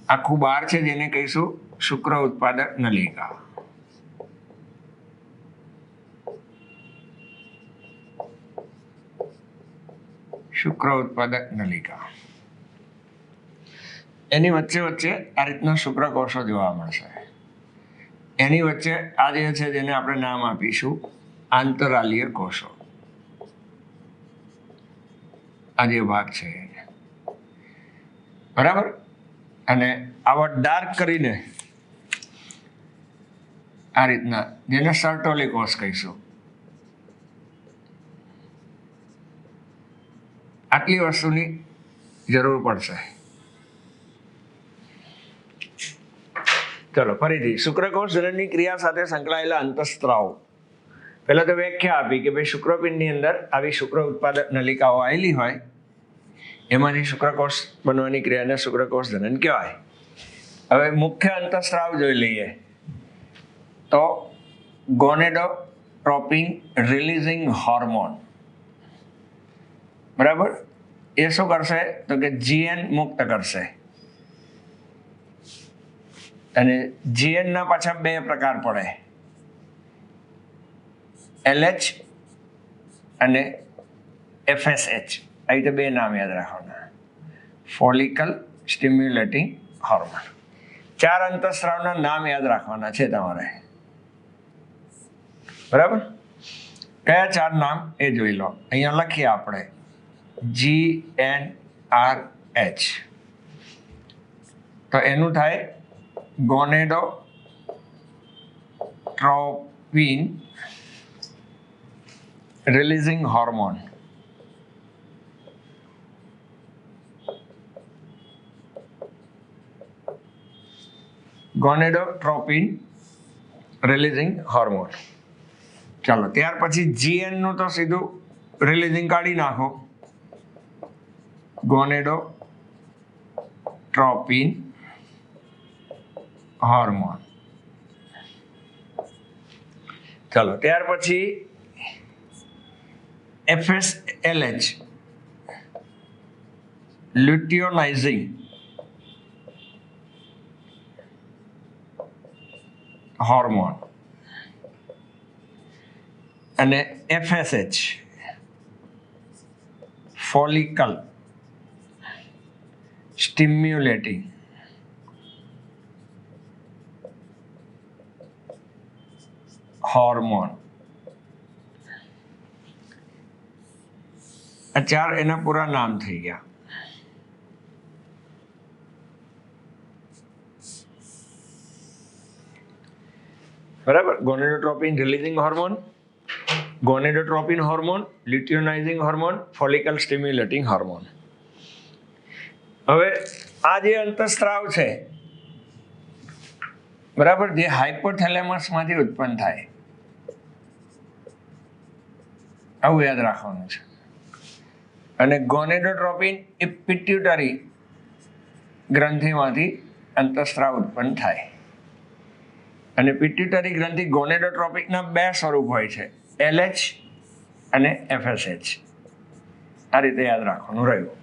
આખું બાર છે જેને કહીશું શુક્ર ઉત્પાદક નલિકા. શુક્ર ઉત્પાદક નલિકા. એની વચ્ચે વચ્ચે આ રીતના શુક્રકોષો જોવા મળશે. એની વચ્ચે આ જે છે જેને આપણે નામ આપીશું આંતરાલીય કોષો. આ જે ભાગ છે, બરાબર. અને આવા ડાર્ક કરીને આ રીતના, જેને સર્ટોલી કોષ કહીશું. આટલી વસ્તુની જરૂર પડશે. ચલો ફરીથી, શુક્રકોષ જનનની ક્રિયા સાથે સંકળાયેલા અંતઃસ્ત્રાવ. પહેલા તો વ્યાખ્યા આપી કે ભાઈ શુક્રપિંડની અંદર આવી શુક્ર ઉત્પાદક નલિકાઓ આવેલી હોય, એમાંથી શુક્રકોષ બનવાની ક્રિયાને શુક્રકોષ જનન કહેવાય. હવે મુખ્ય અંતઃસ્ત્રાવ જોઈ લઈએ તો ગોનેડોટ્રોપિન રિલીઝિંગ હોર્મોન, બરાબર. એ શું કરશે તો કે જીએન મુક્ત કરશે. અને જીએન ના પાછા બે પ્રકાર પડે, એલએચ અને એફએસએચ. આ રીતે બે નામ યાદ રાખવાના. Follicle stimulating hormone. 4 અંતઃસ્ત્રાવના નામ યાદ રાખવાના છે તમારે, બરાબર. કયા 4 નામ એ જોઈ લો. અહીંયા લખીએ આપણે GnRH. તો એનું થાય gonadotropin releasing hormone. Gonadotropin releasing hormone. ચાલો, ત્યાર પછી જીએન નું તો સીધું રિલીઝિંગ કાઢી નાખો. Gonadotropin hormone. ચાલો, ત્યાર પછી FSLH લ્યુટિયોનાઇઝિંગ હોર્મોન. અને FSH ફોલિકલ સ્ટિમ્યુલેટિંગ હોર્મોન. આ 4 એના પૂરા નામ થઈ ગયા. બરાબર. Gonadotropin releasing hormone, gonadotropin hormone, luteinizing hormone, follicle stimulating hormone. હવે આ જે અંતઃસ્ત્રાવ છે, બરાબર, જે હાઇપોથેલેમસમાંથી ઉત્પન્ન થાય, આવું યાદ રાખવાનું છે. અને ગોનેડોટ્રોપિન એ પિટ્યુટરી ગ્રંથિમાંથી અંતઃસ્ત્રાવ ઉત્પન્ન થાય. અને પિટ્યુટરી ગ્રંથિ ગોનેડોટ્રોપિકના 2 સ્વરૂપ હોય છે, એલએચ અને એફએસએચ. આ રીતે યાદ રાખવાનું રહ્યું.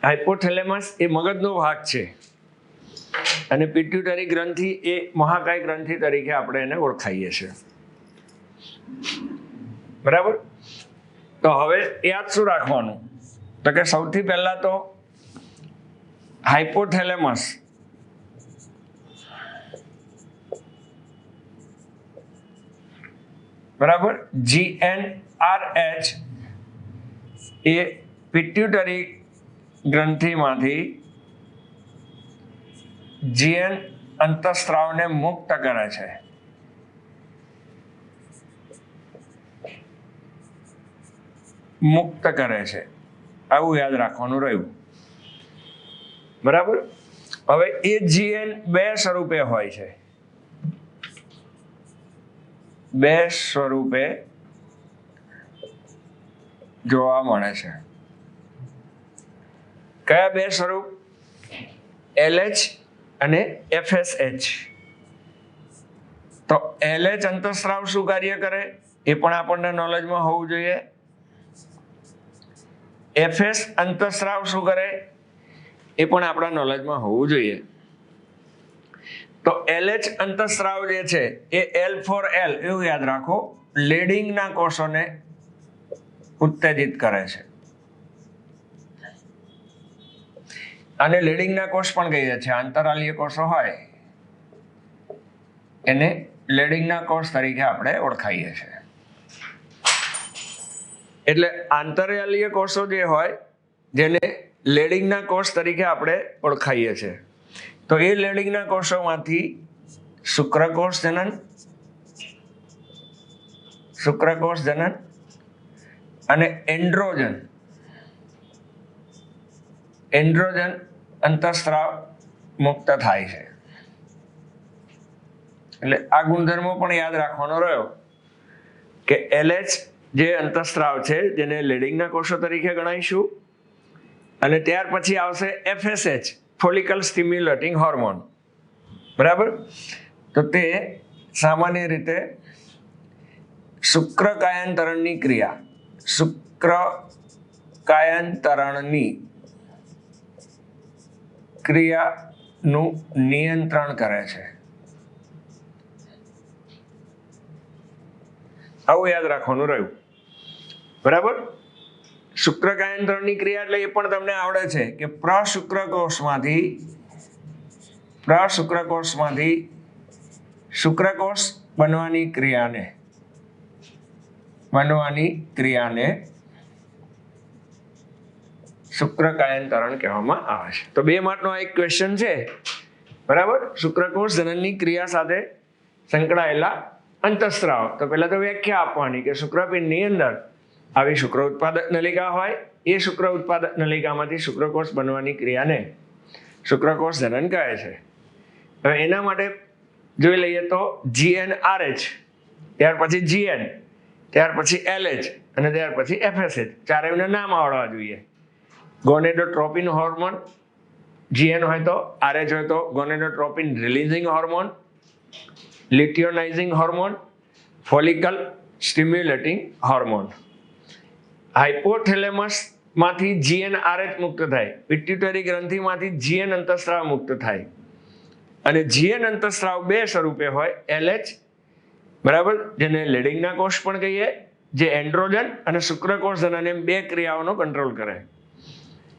હાઇપોથેલેમસ એ મગજનો ભાગ છે અને પિટ્યુટરી ગ્રંથિ એ મહાકાય ગ્રંથિ તરીકે આપણે એને ઓળખાઈએ છીએ, બરાબર. તો હવે યાદ શું રાખવાનું તો કે સૌથી પહેલા તો હાઇપોથેલેમસ બરાબર, GnRH એ પિટ્યુટરી ગ્રંથિમાંથી GN અંતઃસ્ત્રાવને મુક્ત કરે છે. મુક્ત કરે છે, આવું યાદ રાખવાનું રહ્યું. બરાબર. હવે એ GN બે સ્વરૂપે હોય છે, બે સ્વરૂપે જોવા મળે છે. કયા બે સ્વરૂપ? LH અને FSH. તો LH અંતઃસ્ત્રાવ શું કાર્ય કરે એ પણ આપણને નોલેજમાં હોવું જોઈએ. FS અંતઃસ્રાવ શું કરે એ પણ આપણા નોલેજમાં હોવું જોઈએ. તો LH અંતઃસ્રાવ જે છે એ L ફોર L એવું યાદ રાખો, લીડિંગના કોષોને ઉત્તેજિત કરે છે. આને લીડિંગના કોષ પણ કહીએ છીએ. આંતરાલીય કોષો હોય એને લીડિંગના કોષ તરીકે આપણે ઓળખાઈએ છીએ. એટલે આંતરાલીય કોષો જે હોય જેને લીડિંગના કોષ તરીકે આપણે ઓળખાઈએ છીએ, તો એ લીડિંગના કોષોમાંથી શુક્રકોષ જનન અને એન્ડ્રોજન અંતઃસ્ત્રાવ મુક્ત થાય છે. એટલે આ ગુણધર્મો પણ યાદ રાખવાનો રહ્યો કે LH જે અંતઃસ્ત્રાવ છે જેને લીડિંગના કોષો તરીકે ગણાવીશું, અને ત્યાર પછી આવશે FSH ફોલિકલ સ્ટિમ્યુલેટિંગ હોર્મોન. બરાબર. તો તે સામાન્ય રીતે શુક્રકાયાંતરણની ક્રિયાનું નિયંત્રણ કરે છે. આવું યાદ રાખવાનું રહ્યું. બરાબર. શુક્રકાયાંતરણની ક્રિયા એટલે એ પણ તમને આવડે છે કે પ્રશુક્રકોષમાંથી શુક્રકોષ બનવાની ક્રિયાને શુક્રકાયાંતરણ કહેવામાં આવે છે. તો 2 માર્કનો એક ક્વેશ્ચન છે. બરાબર. શુક્રકોષ જનનની ક્રિયા સાથે સંકળાયેલા અંતઃસ્ત્રાવ. તો પહેલા તો વ્યાખ્યા આપવાની કે શુક્રપિંડની અંદર આવી શુક્ર ઉત્પાદક નલિકા હોય, એ શુક્ર ઉત્પાદક નલિકામાંથી શુક્રકોષ બનવાની ક્રિયાને શુક્રકોષ જનન કહે છે. હવે એના માટે જોઈ લઈએ તો GnRH, ત્યાર પછી GN, ત્યાર પછી LH અને ત્યાર પછી FSH, ચારેયના નામ આવડવા જોઈએ. ગોનેડોટ્રોપિન હોર્મોન, GN હોય તો, RH હોય તો gonadotropin releasing hormone, luteinizing hormone, follicle stimulating hormone. Hypothalamus માંથી GnRH મુક્ત થાય, પિટ્યુટરી ગ્રંથિમાંથી GN અંતઃસ્ત્રાવ મુક્ત થાય. અને GN અંતઃસ્ત્રાવ બે સ્વરૂપે હોય, LH બરાબર, જેને લીડિંગના કોષ પણ કહીએ, જે એન્ડ્રોજન અને શુક્રકોષ જનન એમ બે ક્રિયાઓનો કંટ્રોલ કરે.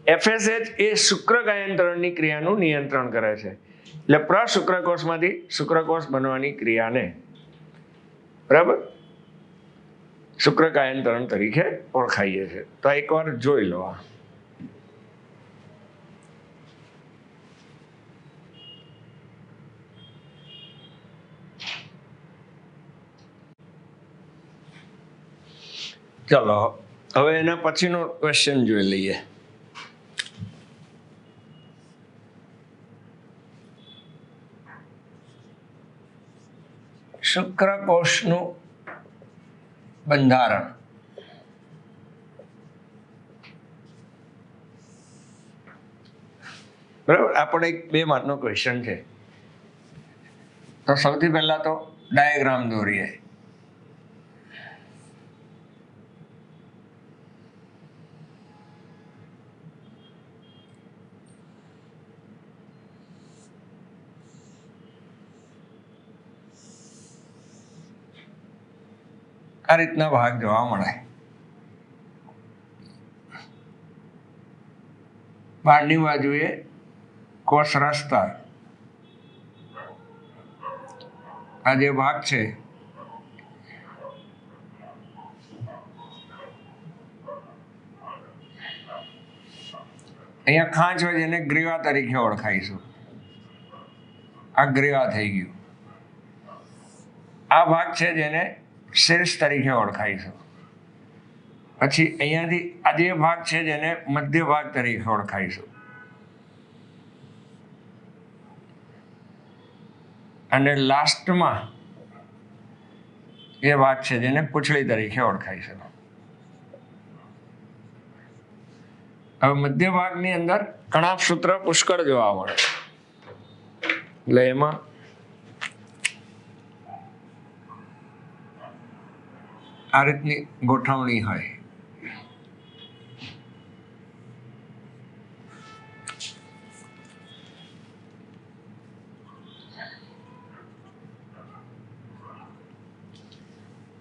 FSH એ શુક્રકાયાંતરણની ક્રિયાનું નિયંત્રણ કરે છે. એટલે પ્રશુક્રકોષમાંથી શુક્રકોષ બનવાની ક્રિયાને બરાબર શુક્રકાયાંતરણ તરીકે ઓળખાઈએ છીએ. તો એકવાર જોઈ લો. ચલો હવે એના પછીનો ક્વેશ્ચન જોઈ લઈએ. શુક્રકોષનું બંધારણ. બરાબર. આ પણ એક 2 માર્કનો ક્વેશ્ચન છે. તો સૌથી પહેલા તો ડાયાગ્રામ દોરીએ. આ રીતના ભાગ જોવા મળે. બહારની બાજુએ કોષરસ્તર આ જે ભાગ છે અહીંયા ખાંચ હોય જેને ગ્રીવા તરીકે ઓળખાઈશું. આ ગ્રીવા થઈ ગયું. આ ભાગ છે જેને શીર્ષ તરીકે ઓળખાઈશું. પછી અહીંયાથી આ જે ભાગ છે જેને મધ્ય ભાગ તરીકે ઓળખાઈશું. અને લાસ્ટમાં એ ભાગ છે જેને પૂંછડી તરીકે ઓળખાઈશું. હવે મધ્ય ભાગની અંદર કણાપ સૂત્ર પુષ્કળ જોવા મળે. એટલે એમાં આ રીતની ગોઠવણી હોય.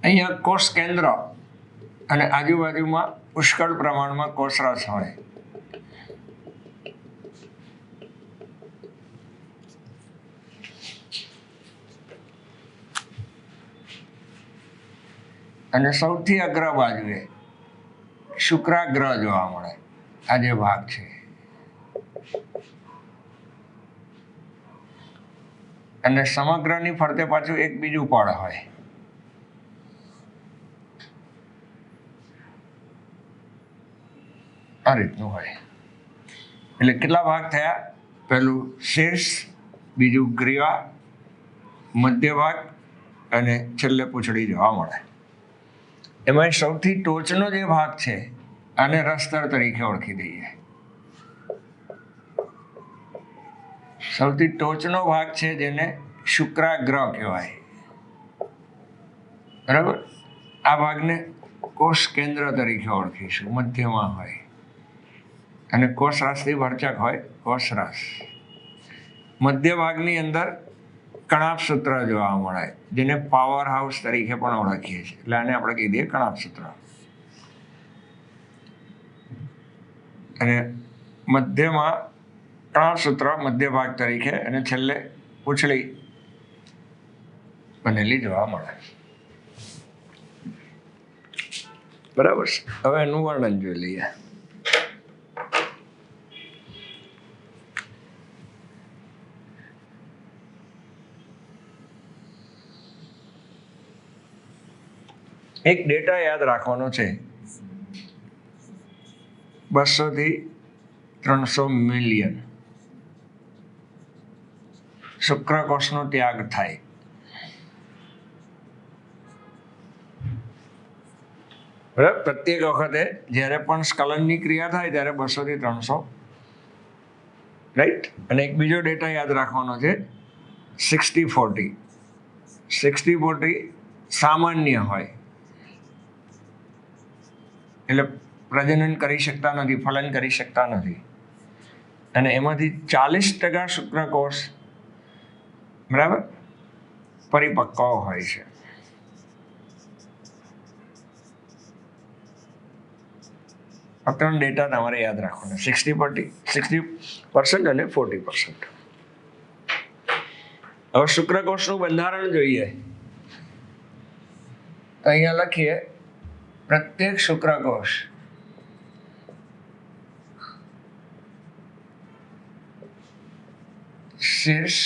અહીંયા કોષ કેન્દ્ર અને આજુબાજુમાં પુષ્કળ પ્રમાણમાં કોષરસ હોય. અને સૌથી અગ્ર બાજુએ શુક્રાગ્ર જોવા મળે. આ જે ભાગ છે અને સમગ્રની ફરતે પાછું એક બીજું પડ હોય. આ રીતનું હોય. એટલે કેટલા ભાગ થયા? પહેલું શીર્ષ, બીજું ગ્રીવા, મધ્ય ભાગ અને છેલ્લે પૂંછડી જોવા મળે. એમાં સૌથી ટોચનો જે ભાગ છે આને રસ્તર તરીકે ઓળખી દઈએ. સૌથી ટોચનો ભાગ છે જેને શુક્રાગ્ર કહેવાય. બરાબર. આ ભાગને કોષ કેન્દ્ર તરીકે ઓળખીશું. મધ્યમાં હોય અને કોષરસથી ભરચક હોય કોષરસ. મધ્ય ભાગની અંદર કણાપ સૂત્ર જોવા મળે જેને પાવર હાઉસ તરીકે પણ ઓળખીએ છીએ. એટલે આને આપણે કહી દઈએ કણાપ સૂત્ર. અને મધ્યમાં કણાપ સૂત્ર મધ્ય ભાગ તરીકે અને છેલ્લે પૂંછડી બનેલી જોવા મળે. બરાબર છે. હવે એનું વર્ણન જોઈ લઈએ. એક ડેટા યાદ રાખવાનો છે. 200 થી 300 મિલિયન શુક્રકોષનો ત્યાગ થાય. બરાબર. પ્રત્યેક વખતે જ્યારે પણ સ્ખલનની ક્રિયા થાય ત્યારે 200 થી 300. રાઈટ. અને એક બીજો ડેટા યાદ રાખવાનો છે 60-40. 60-40 સામાન્ય હોય. એટલે પ્રજનન કરી શકતા નથી, ફલન કરી શકતા નથી. અને એમાંથી 40% શુક્રકોષ બરાબર પરિપક્વ હોય છે. આ ત્રણ ડેટા તમારે યાદ રાખવાના. 60% અને 40%. હવે શુક્રકોષનું બંધારણ જોઈએ તો અહીંયા લખીએ પ્રત્યેક શુક્રકોષ શીર્ષ,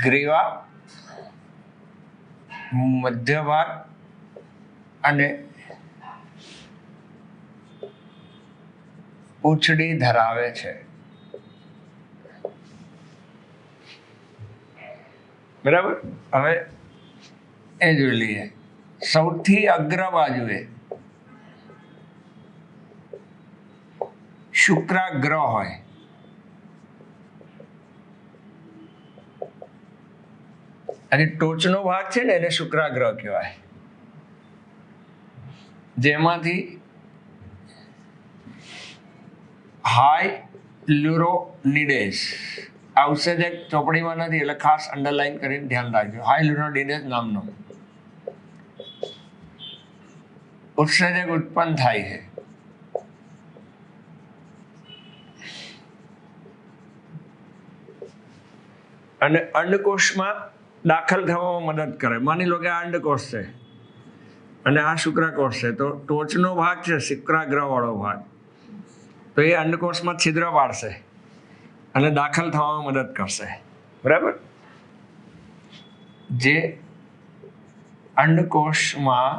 ગ્રીવા, મધ્ય ભાગ અને પૂંછડી ધરાવે છે. બરાબર. હવે એ જોઈ લઈએ. સૌથી અગ્ર બાજુએ શુક્રાગ્ર હોય. અને ટોચનો ભાગ છે ને એને શુક્રાગ્ર કહેવાય. જેમાંથી હાઈ લ્યુરોનિડેઝ આ ઉત્સેચક ચોપડીમાં નથી એટલે ખાસ અંડરલાઈન કરીને ધ્યાન રાખજો. હાઈ લ્યુરોનિડેઝ નામનો ઉત્સેચક ઉત્પન્ન થાય છે. અને અંડકોષમાં દાખલ થવામાં મદદ કરે. માની લો કે આ અંડકોષ છે અને આ શુક્રાકોષ છે, તો ટોચનો ભાગ છે શુક્રાગ્રવાળો ભાગ, તો એ અંડકોષમાં છિદ્ર પાડશે અને દાખલ થવામાં મદદ કરશે. બરાબર? જે અંડકોષમાં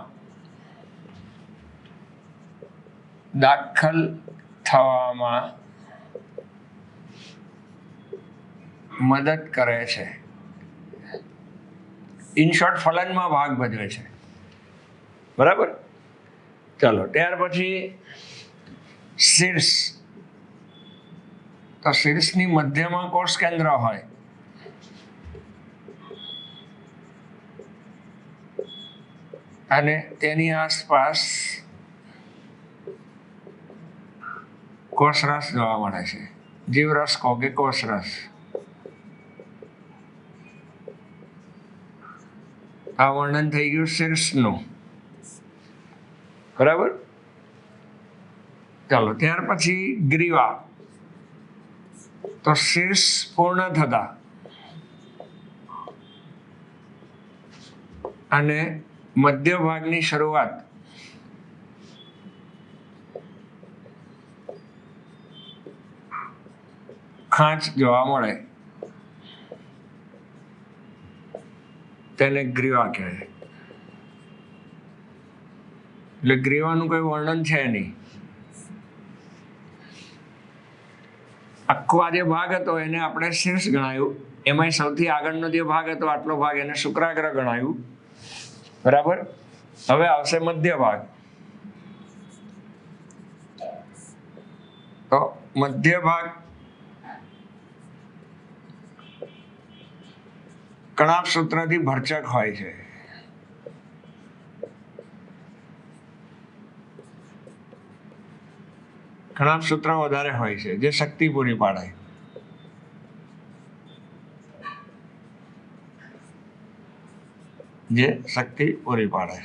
દાખલ થવામાં મદદ કરે છે, ઇન શોર્ટ ફલનમાં ભાગ ભજવે છે. બરાબર? ચાલો, ત્યાર પછી શીર્ષ. તો શીર્ષની મધ્યમાં કોષ કેન્દ્ર હોય. અને તેની આસપાસ કોષરસ જોવા મળે છે. જીવરસ કહો કે કોષરસ. આ વર્ણન થઈ ગયું શીર્ષનું. બરાબર? ચાલો, ત્યાર પછી ગ્રીવા. તો શીર્ષ પૂર્ણ થતા અને મધ્ય ભાગની શરૂઆત ખાંચ જોવા મળે, તેને ગ્રીવા કહે. એટલે ગ્રીવાનું કોઈ વર્ણન છે નહીં. આખો આ જે ભાગ હતો એને આપણે શીર્ષ ગણાયું. એમાં સૌથી આગળનો જે ભાગ હતો આટલો ભાગ એને શુક્રાગ્ર ગણાયું. બરાબર? હવે આવશે મધ્ય ભાગ. તો મધ્ય ભાગ કણાભ સૂત્રથી ભરચક હોય છે. કણાભ સૂત્ર વધારે હોય છે, જે શક્તિ પૂરી પાડે. જે શક્તિ પૂરી પાડે.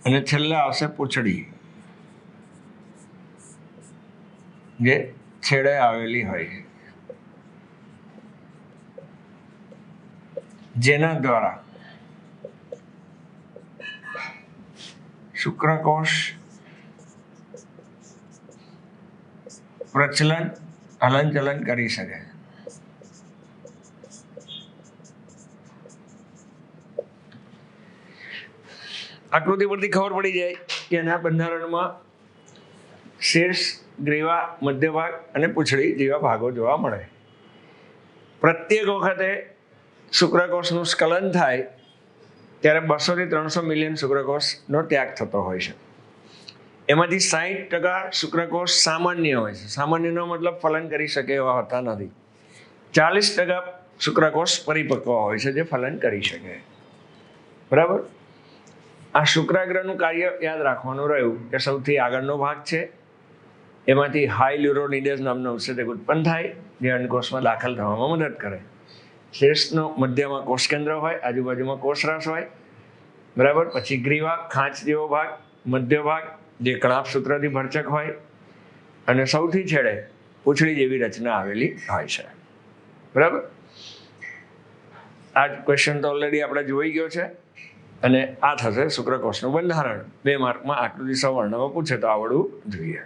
અને છેલ્લે આવશે પૂંછડી, જે છેડે આવેલી હોય છે, જેના દ્વારા શુક્રકોષ પ્રચલન હલનચલન કરી શકે. આકૃતિ પરથી ખબર પડી જાય કે એના બંધારણમાં શીર્ષ, ગ્રીવા, મધ્ય ભાગ અને પૂંછડી જેવા ભાગો જોવા મળે. પ્રત્યેક વખતે શુક્રકોષનું સ્ખલન થાય ત્યારે 200 થી 300 મિલિયન શુક્રકોષનો ત્યાગ થતો હોય છે. એમાંથી 60% શુક્રકોષ સામાન્ય હોય છે. સામાન્યનો મતલબ ફલન કરી શકે એવા હોતા નથી. 40% શુક્રકોષ પરિપક્વ હોય છે, જે ફલન કરી શકે. બરાબર? આ શુક્રાગ્રનું કાર્ય યાદ રાખવાનું રહ્યું કે સૌથી આગળનો ભાગ છે, એમાંથી હાયલ્યુરોનિડેઝ નામનો ઉત્સેચક ઉત્પન્ન થાય, જે અંડકોષમાં દાખલ થવામાં મદદ કરે. શીર્ષનો મધ્યમાં કોષ કેન્દ્ર હોય, આજુબાજુમાં કોષરસ હોય. બરાબર? પછી ગ્રીવા, ખાંચ જેવો ભાગ, મધ્ય ભાગ જે કણાભ સૂત્રથી ભરચક હોય, અને સૌથી છેડે પૂંછડી જેવી રચના આવેલી હોય છે. બરાબર? આ ક્વેશ્ચન તો ઓલરેડી આપણે જોઈ ગયો છે. અને આ થશે શુક્રકોષનું બંધારણ. 2 માર્કમાં આકૃતિ સવર્ણમાં પૂછે તો આવડવું જોઈએ.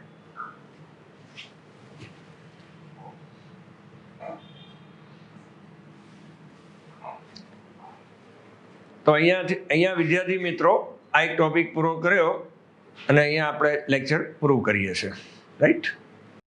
તો અહીંયા વિદ્યાર્થી મિત્રો આ એક ટોપિક પૂરો કર્યો અને અહીંયા આપણે લેક્ચર પૂરું કરીએ છીએ. રાઈટ?